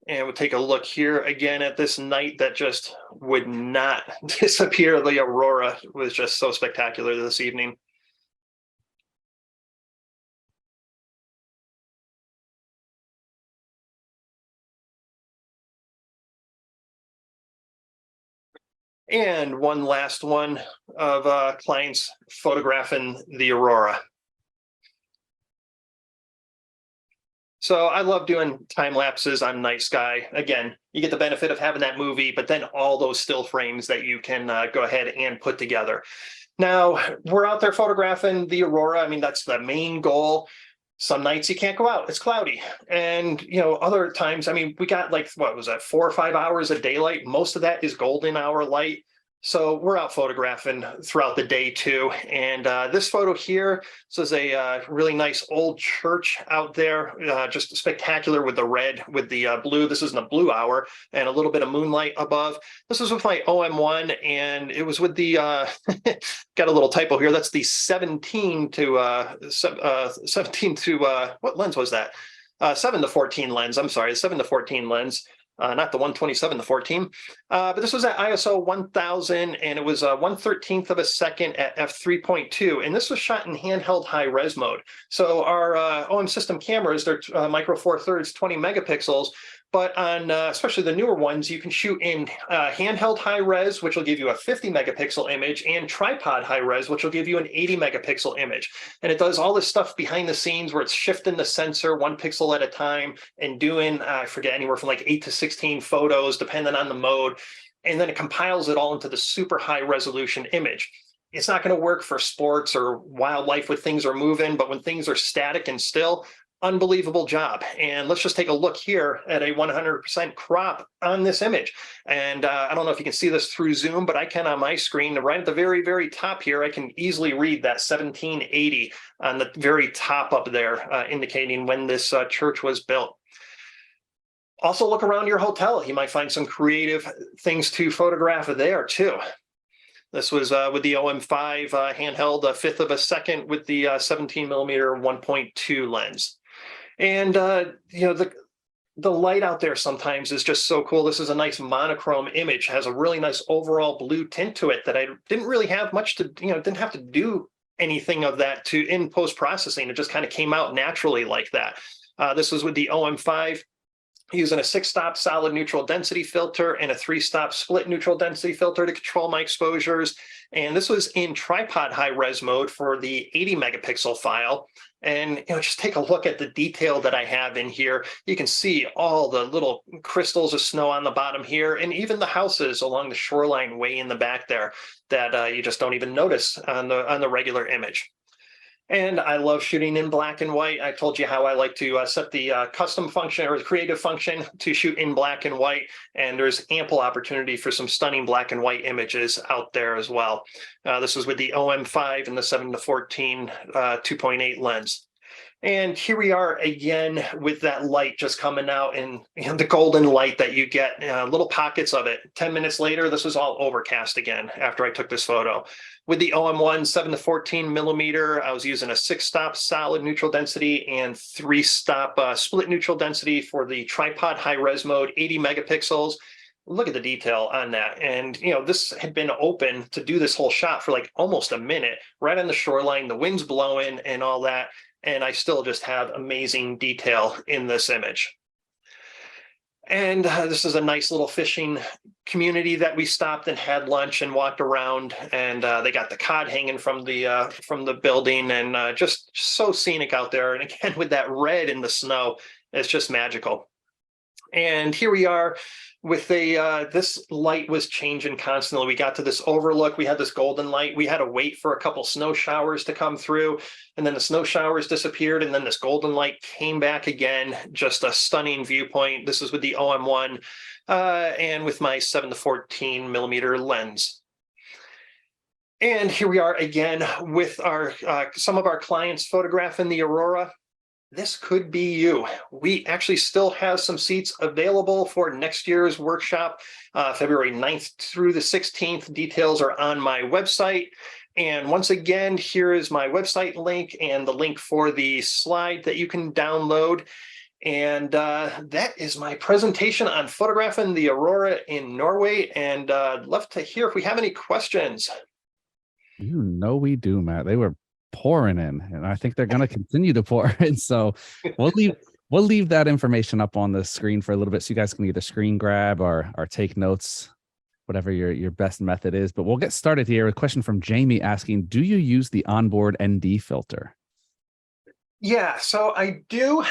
And we'll take a look here again at this night that just would not disappear. The aurora was just so spectacular this evening. And one last one of clients photographing the aurora. So I love doing time lapses on night sky. Again, you get the benefit of having that movie, but then all those still frames that you can go ahead and put together. Now, we're out there photographing the aurora. I mean, that's the main goal. Some nights you can't go out, it's cloudy. And, you know, other times, I mean, we got like, what was that, 4 or 5 hours of daylight. Most of that is golden hour light. So we're out photographing throughout the day too. And this photo here, this is a really nice old church out there, just spectacular with the red, with the blue. This is in the blue hour and a little bit of moonlight above. This was with my OM1 and it was with the, got a little typo here. That's the 17 to, 17 to, what lens was that? 7 to 14 lens. I'm sorry, 7 to 14 lens. Not the 127 to 14, but this was at ISO 1000 and it was 1/13 of a second at f3.2. And this was shot in handheld high res mode. So our OM system cameras, they're micro four thirds, 20 megapixels. But on especially the newer ones, you can shoot in handheld high res, which will give you a 50 megapixel image, and tripod high res, which will give you an 80 megapixel image. And it does all this stuff behind the scenes where it's shifting the sensor 1 pixel at a time and doing, I forget, anywhere from like 8 to 16 photos, depending on the mode. And then it compiles it all into the super high resolution image. It's not going to work for sports or wildlife when things are moving, but when things are static and still, unbelievable job. And let's just take a look here at a 100% crop on this image. And I don't know if you can see this through Zoom, but I can on my screen. Right at the very, very top here, I can easily read that 1780 on the very top up there, indicating when this church was built. Also look around your hotel. You might find some creative things to photograph there too. This was with the OM5 handheld, a 1/5 of a second with the 17 millimeter 1.2 lens. And, you know, the light out there sometimes is just so cool. This is a nice monochrome image, has a really nice overall blue tint to it that I didn't really have much to, you know, didn't have to do anything of that to in post-processing. It just kind of came out naturally like that. This was with the OM5. Using a 6-stop solid neutral density filter and a 3-stop split neutral density filter to control my exposures. And this was in tripod high res mode for the 80 megapixel file. And, you know, just take a look at the detail that I have in here. You can see all the little crystals of snow on the bottom here, and even the houses along the shoreline way in the back there that you just don't even notice on the regular image. And I love shooting in black and white. I told you how I like to set the custom function or the creative function to shoot in black and white. And there's ample opportunity for some stunning black and white images out there as well. This was with the OM5 and the 7 to 14 2.8 lens. And here we are again with that light just coming out and the golden light that you get, little pockets of it. 10 minutes later, this was all overcast again after I took this photo. With the OM1 7 to 14 millimeter, I was using a 6-stop solid neutral density and 3-stop split neutral density for the tripod high res mode, 80 megapixels. Look at the detail on that. And, you know, this had been open to do this whole shot for like almost a minute, right on the shoreline, the wind's blowing and all that. And I still just have amazing detail in this image. And this is a nice little fishing community that we stopped and had lunch and walked around, and they got the cod hanging from the building, and just so scenic out there. And again, with that red in the snow, it's just magical. And here we are with this light was changing constantly. We got to this overlook. We had this golden light. We had to wait for a couple snow showers to come through, and then the snow showers disappeared, and then this golden light came back again. Just a stunning viewpoint. This is with the OM1 and with my 7 to 14 millimeter lens. And here we are again with our some of our clients photographing the aurora. This could be you. We actually still have some seats available for next year's workshop, February 9th through the 16th. Details are on my website. And once again, here is my website link and the link for the slide that you can download. And that is my presentation on photographing the Aurora in Norway. And I'd love to hear if we have any questions. You know we do, Matt. They were pouring in, and I think they're going to continue to pour in. So we'll leave that information up on the screen for a little bit, so you guys can either screen grab or take notes, whatever your best method is. But we'll get started here. A question from Jamie asking, do you use the onboard ND filter? Yeah, so I do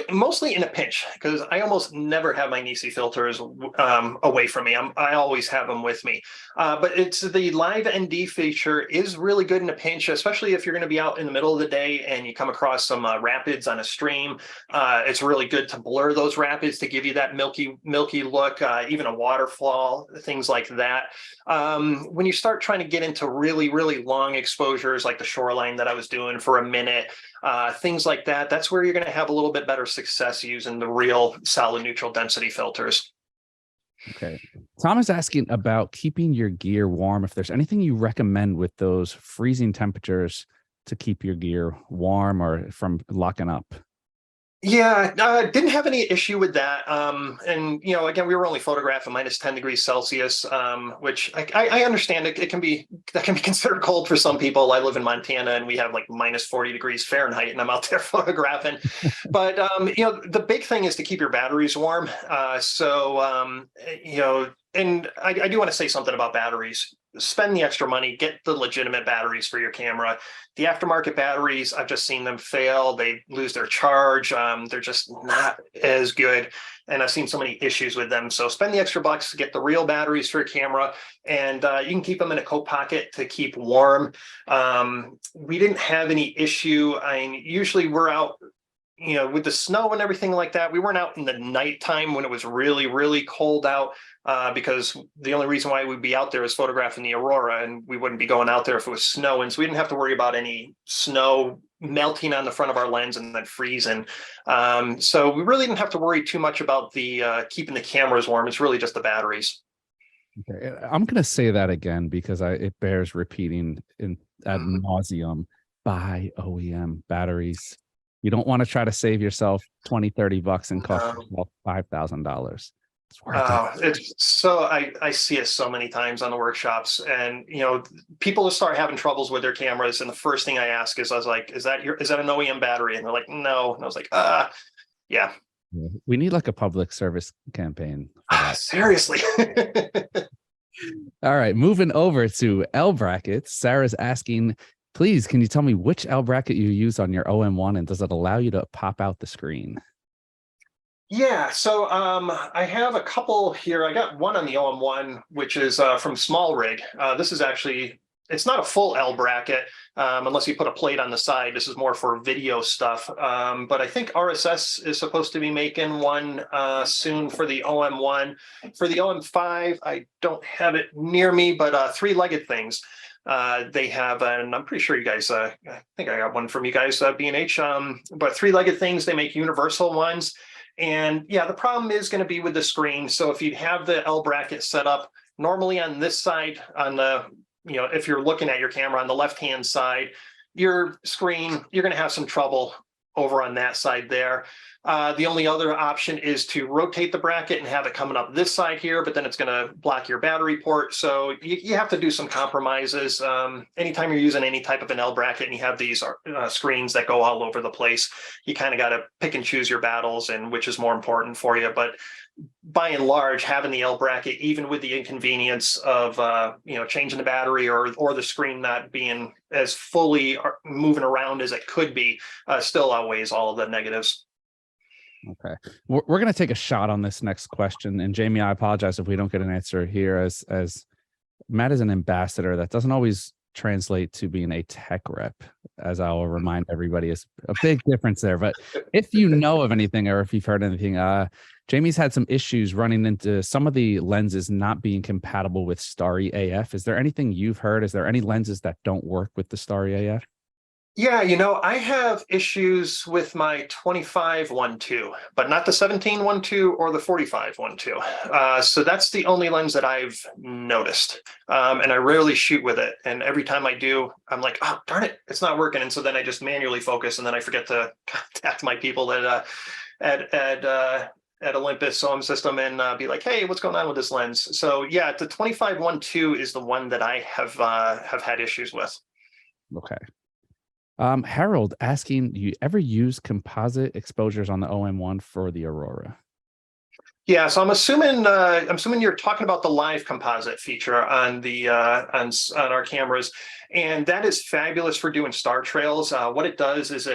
mostly in a pinch, because I almost never have my Nisi filters away from me. I always have them with me. But it's the live ND feature is really good in a pinch, especially if you're going to be out in the middle of the day and you come across some rapids on a stream. It's really good to blur those rapids to give you that milky look, even a waterfall, things like that. When you start trying to get into really, really long exposures like the shoreline that I was doing for a minute, things like that, that's where you're going to have a little bit better success using the real solid neutral density filters. Okay. Tom is asking about keeping your gear warm. If there's anything you recommend with those freezing temperatures to keep your gear warm or from locking up. Yeah, didn't have any issue with that. And, you know, again, we were only photographing minus 10 degrees Celsius, which I understand that can be considered cold for some people. I live in Montana and we have like minus 40 degrees Fahrenheit and I'm out there photographing. But, you know, the big thing is to keep your batteries warm. You know, and I do want to say something about batteries. Spend the extra money, get the legitimate batteries for your camera. The aftermarket batteries, I've just seen them fail. They lose their charge. They're just not as good. And I've seen so many issues with them. So spend the extra bucks to get the real batteries for your camera. And you can keep them in a coat pocket to keep warm. We didn't have any issue. I mean, usually we're out, you know, with the snow and everything like that. We weren't out in the nighttime when it was really, really cold out. Because the only reason why we'd be out there is photographing the Aurora, and we wouldn't be going out there if it was snowing. So we didn't have to worry about any snow melting on the front of our lens and then freezing. So we really didn't have to worry too much about the keeping the cameras warm. It's really just the batteries. Okay. I'm going to say that again because it bears repeating ad nauseum. Buy OEM batteries. You don't want to try to save yourself 20, 30 bucks and cost yourself $5,000. It's worth it. It's so I see it so many times on the workshops, and you know, people will start having troubles with their cameras, and the first thing I ask is, I was like, is that an OEM battery? And they're like, no. And I was like, yeah. We need like a public service campaign. Seriously. All right, moving over to L brackets. Sarah's asking, please, can you tell me which L bracket you use on your OM1, and does it allow you to pop out the screen? Yeah, so I have a couple here. I got one on the OM1, which is from Small Rig. This is actually, it's not a full L bracket unless you put a plate on the side. This is more for video stuff. But I think RSS is supposed to be making one soon for the OM1. For the OM5, I don't have it near me, but three-legged things. They have, and I'm pretty sure you guys, I think I got one from you guys, B&H, but three-legged things, they make universal ones. And yeah, the problem is going to be with the screen. So if you have the L bracket set up normally on this side, on the, you know, if you're looking at your camera on the left-hand side, your screen, you're going to have some trouble over on that side there. The only other option is to rotate the bracket and have it coming up this side here, but then it's going to block your battery port. So you have to do some compromises. Anytime you're using any type of an L bracket and you have these screens that go all over the place, you kind of got to pick and choose your battles and which is more important for you. But by and large, having the L bracket, even with the inconvenience of you know, changing the battery or the screen not being as fully moving around as it could be, still outweighs all of the negatives. Okay, we're going to take a shot on this next question. And Jamie, I apologize if we don't get an answer here, as Matt is an ambassador. That doesn't always translate to being a tech rep, as I will remind everybody, is a big difference there. But if you know of anything, or if you've heard anything, Jamie's had some issues running into some of the lenses not being compatible with Starry AF. Is there anything you've heard? Is there any lenses that don't work with the Starry AF? Yeah, I have issues with my 25-1.2, but not the 17-1.2 or the 45-1.2. So that's the only lens that I've noticed. And I rarely shoot with it. And every time I do, I'm like, oh, darn it, it's not working. And so then I just manually focus, and then I forget to contact my people at Olympus OM System and be like, hey, what's going on with this lens? So yeah, the 25-1.2 is the one that I have had issues with. Okay. Harold asking, do you ever use composite exposures on the OM1 for the Aurora? Yeah, so I'm assuming you're talking about the live composite feature on the on our cameras, and that is fabulous for doing star trails. What it does is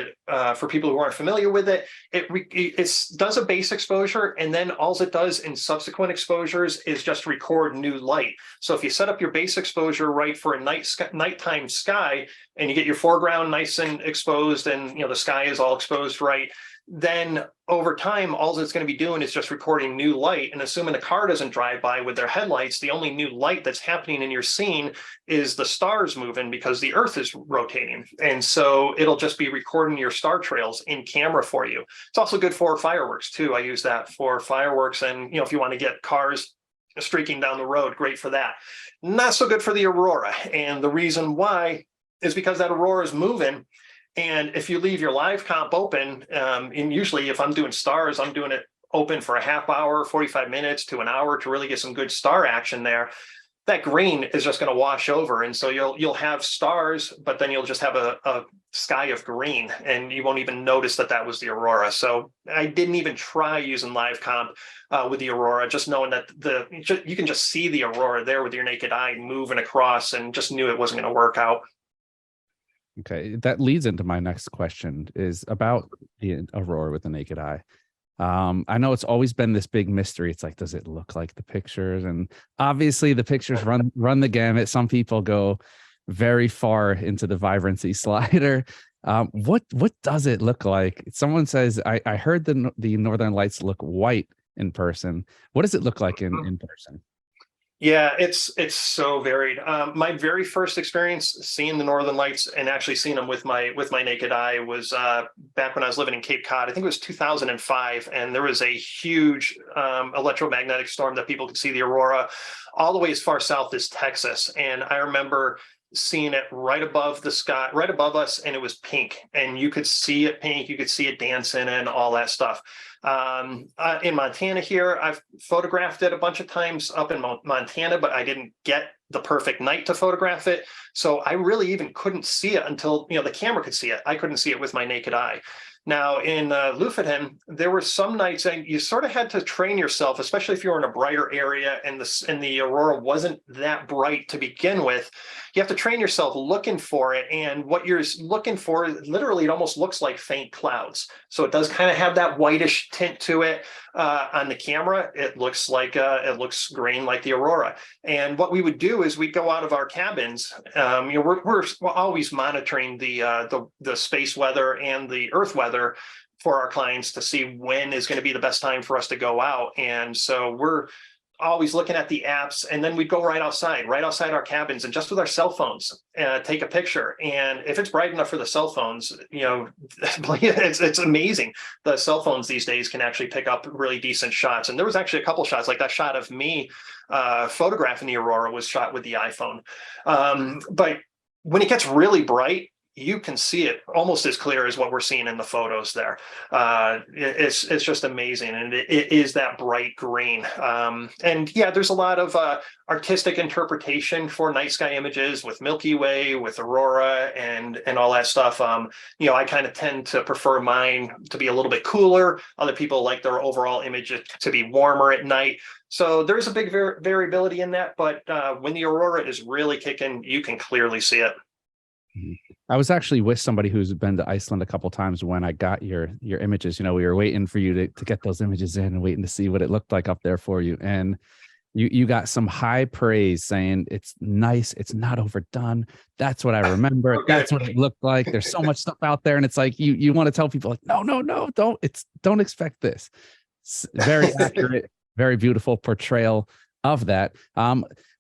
for people who aren't familiar with it, it does a base exposure, and then all it does in subsequent exposures is just record new light. So if you set up your base exposure right for a nighttime sky, and you get your foreground nice and exposed, and the sky is all exposed right, then over time, all it's going to be doing is just recording new light. And assuming a car doesn't drive by with their headlights, the only new light that's happening in your scene is the stars moving because the Earth is rotating. And so it'll just be recording your star trails in camera for you. It's also good for fireworks too. I use that for fireworks. And, if you want to get cars streaking down the road, great for that. Not so good for the Aurora. And the reason why is because that Aurora is moving. And if you leave your live comp open, and usually if I'm doing stars, I'm doing it open for a half hour, 45 minutes to an hour to really get some good star action there, that green is just going to wash over. And so you'll have stars, but then you'll just have a sky of green, and you won't even notice that was the Aurora. So I didn't even try using live comp with the Aurora, just knowing that you can just see the Aurora there with your naked eye moving across, and just knew it wasn't going to work out. Okay, that leads into my next question, is about the Aurora with the naked eye. I know it's always been this big mystery. It's like, does it look like the pictures? And obviously the pictures run the gamut. Some people go very far into the vibrancy slider. What does it look like? Someone says, I heard the Northern Lights look white in person. What does it look like in person? Yeah, it's so varied. My very first experience seeing the Northern Lights and actually seeing them with my naked eye was back when I was living in Cape Cod. I think it was 2005, and there was a huge electromagnetic storm that people could see the Aurora all the way as far south as Texas. And I remember seeing it right above the sky, right above us, and it was pink, and you could see it pink, you could see it dancing and all that stuff. In Montana here, I've photographed it a bunch of times up in Montana, but I didn't get the perfect night to photograph it. So I really even couldn't see it until, the camera could see it. I couldn't see it with my naked eye. Now in Lofoten, there were some nights and you sort of had to train yourself, especially if you were in a brighter area and the Aurora wasn't that bright to begin with. You have to train yourself looking for it. And what you're looking for, literally, it almost looks like faint clouds. So it does kind of have that whitish tint to it. On the camera, it looks green like the Aurora. And what we would do is we'd go out of our cabins. We're always monitoring the space weather and the Earth weather for our clients to see when is going to be the best time for us to go out. And so we're always looking at the apps, and then we'd go right outside our cabins, and just with our cell phones, take a picture. And if it's bright enough for the cell phones, it's amazing. The cell phones these days can actually pick up really decent shots. And there was actually a couple shots, like that shot of me photographing the Aurora was shot with the iPhone. But when it gets really bright, you can see it almost as clear as what we're seeing in the photos there. It's just amazing. And it is that bright green. And yeah, there's a lot of artistic interpretation for night sky images with Milky Way, with Aurora, and all that stuff. I kind of tend to prefer mine to be a little bit cooler. Other people like their overall image to be warmer at night. So there's a big variability in that. But when the Aurora is really kicking, you can clearly see it. I was actually with somebody who's been to Iceland a couple of times when I got your images. We were waiting for you to get those images in and waiting to see what it looked like up there for you. And you got some high praise saying it's nice, it's not overdone. That's what I remember. Okay. That's what it looked like. There's so much stuff out there, and it's like you want to tell people like, no, don't expect this. It's very accurate, very beautiful portrayal of that.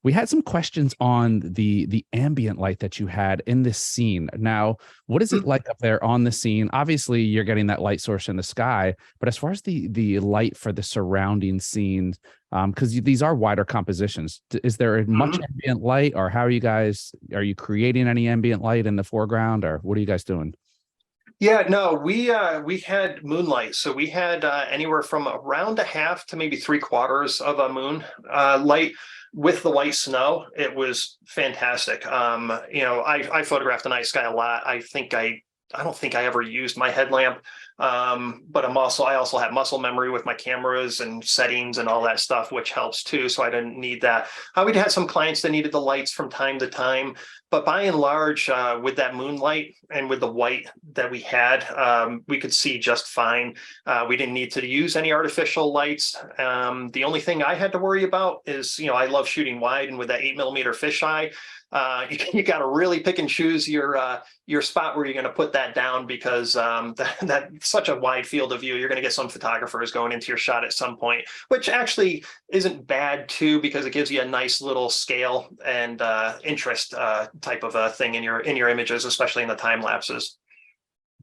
we had some questions on the ambient light that you had in this scene. Now, what is it like up there on the scene? Obviously, you're getting that light source in the sky, but as far as the light for the surrounding scene, because these are wider compositions, is there much ambient light, or how are you creating any ambient light in the foreground, or what are you guys doing? Yeah, no, we had moonlight. So we had anywhere from around a half to maybe 3/4 of a moon light with the white snow. It was fantastic. I photographed the night sky a lot. I don't think I ever used my headlamp. But I also have muscle memory with my cameras and settings and all that stuff, which helps too. So I didn't need that. We'd had some clients that needed the lights from time to time, but by and large, with that moonlight and with the white that we had, we could see just fine. We didn't need to use any artificial lights. The only thing I had to worry about is, I love shooting wide, and with that 8mm fisheye, you got to really pick and choose your spot where you're going to put that down, because that's such a wide field of view. You're going to get some photographers going into your shot at some point, which actually isn't bad too, because it gives you a nice little scale and interest type of a thing in your images, especially in the time lapses.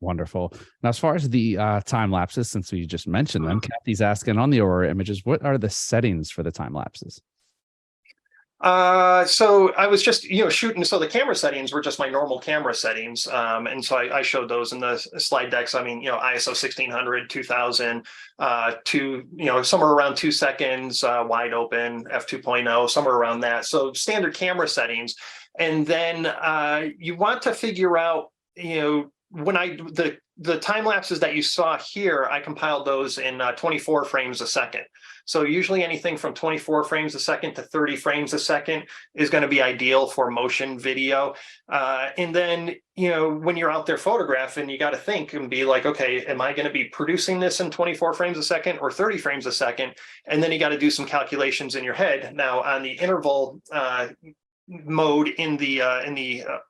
Wonderful. Now, as far as the time lapses, since we just mentioned them, Kathy's asking on the Aurora images, what are the settings for the time lapses? So I was just, shooting. So the camera settings were just my normal camera settings. And so I showed those in the slide decks. I mean, ISO 1600, 2000, somewhere around 2 seconds, wide open, f2.0, somewhere around that. So standard camera settings. And then, you want to figure out, when the time lapses that you saw here, I compiled those in 24 frames a second. So usually anything from 24 frames a second to 30 frames a second is going to be ideal for motion video. And then, when you're out there photographing, you got to think and be like, okay, am I going to be producing this in 24 frames a second or 30 frames a second? And then you got to do some calculations in your head. Now on the interval mode in the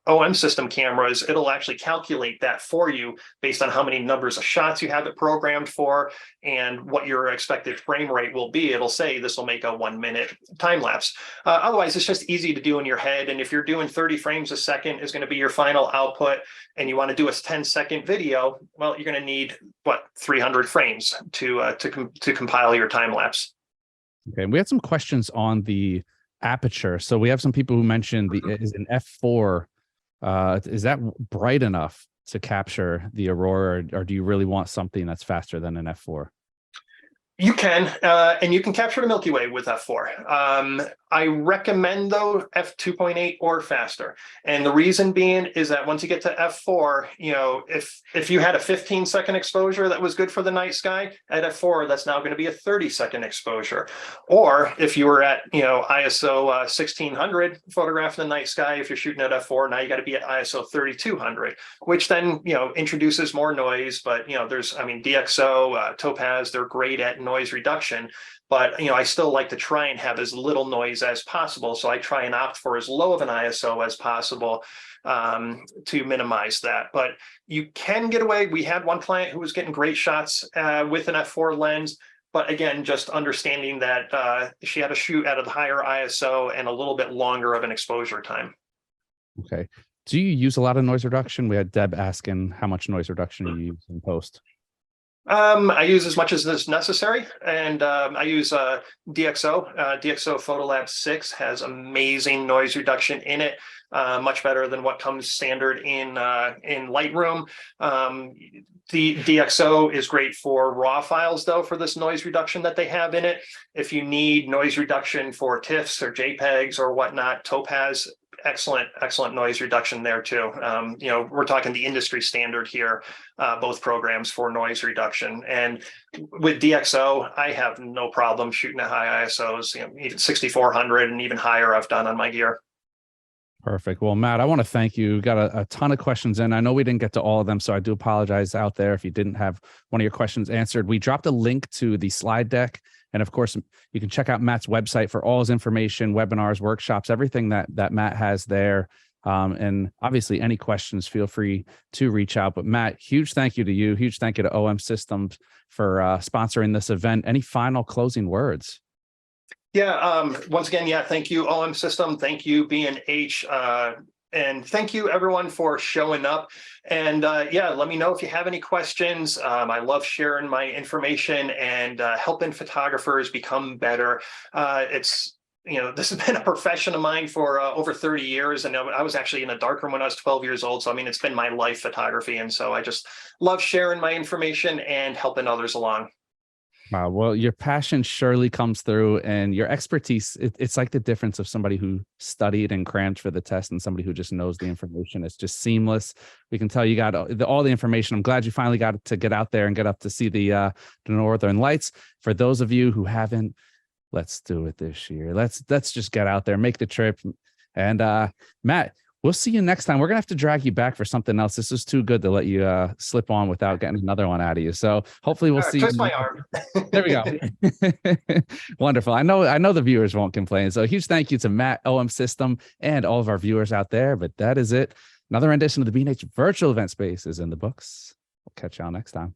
OM system cameras, it'll actually calculate that for you based on how many numbers of shots you have it programmed for and what your expected frame rate will be. It'll say this will make a 1 minute time lapse. Otherwise, it's just easy to do in your head. And if you're doing 30 frames a second is going to be your final output, and you want to do a 10-second video, well, you're going to need 300 frames to compile your time lapse. Okay, we had some questions on the aperture. So we have some people who mentioned is an f4. Is that bright enough to capture the Aurora, or do you really want something that's faster than an f4? You can, and you can capture the Milky Way with f4. I recommend though f2.8 or faster, and the reason being is that once you get to f4, if you had a 15-second exposure that was good for the night sky, at f4 that's now going to be a 30-second exposure. Or if you were at ISO 1600 photographing the night sky, if you're shooting at f4, now you got to be at ISO 3200, which then introduces more noise. But there's DxO, Topaz, they're great at noise reduction. But I still like to try and have as little noise as possible. So I try and opt for as low of an ISO as possible to minimize that. But you can get away. We had one client who was getting great shots with an f4 lens. But again, just understanding that she had to shoot at a higher ISO and a little bit longer of an exposure time. Okay. Do you use a lot of noise reduction? We had Deb asking how much noise reduction you use in post. I use as much as is necessary, and I use DxO. DxO Photolab 6 has amazing noise reduction in it, much better than what comes standard in Lightroom. The DxO is great for raw files, though, for this noise reduction that they have in it. If you need noise reduction for TIFFs or JPEGs or whatnot, Topaz, excellent noise reduction there too. We're talking the industry standard here, both programs for noise reduction. And with DxO, I have no problem shooting at high ISOs, even 6400 and even higher I've done on my gear. Perfect. Well, Matt, I want to thank you. We got a ton of questions in. I know we didn't get to all of them, so I do apologize out there if you didn't have one of your questions answered. We dropped a link to the slide deck. And of course, you can check out Matt's website for all his information, webinars, workshops, everything that Matt has there. And obviously, any questions, feel free to reach out. But Matt, huge thank you to you. Huge thank you to OM Systems for sponsoring this event. Any final closing words? Yeah, once again, yeah, thank you, OM System. Thank you, B&H. And thank you, everyone, for showing up. And yeah, let me know if you have any questions. I love sharing my information and helping photographers become better. This has been a profession of mine for over 30 years. And I was actually in a darkroom when I was 12 years old. So, I mean, it's been my life, photography. And so I just love sharing my information and helping others along. Wow. Well, your passion surely comes through, and your expertise, it's like the difference of somebody who studied and crammed for the test and somebody who just knows the information. It's just seamless. We can tell you got all the information. I'm glad you finally got to get out there and get up to see the Northern Lights. For those of you who haven't, let's do it this year. Let's just get out there, make the trip. And Matt, we'll see you next time. We're gonna have to drag you back for something else. This is too good to let you slip on without getting another one out of you. So hopefully we'll see Twist you. my arm. There we go. Wonderful. I know the viewers won't complain. So a huge thank you to Matt, OM System, and all of our viewers out there. But that is it. Another rendition of the B&H virtual event space is in the books. We'll catch y'all next time.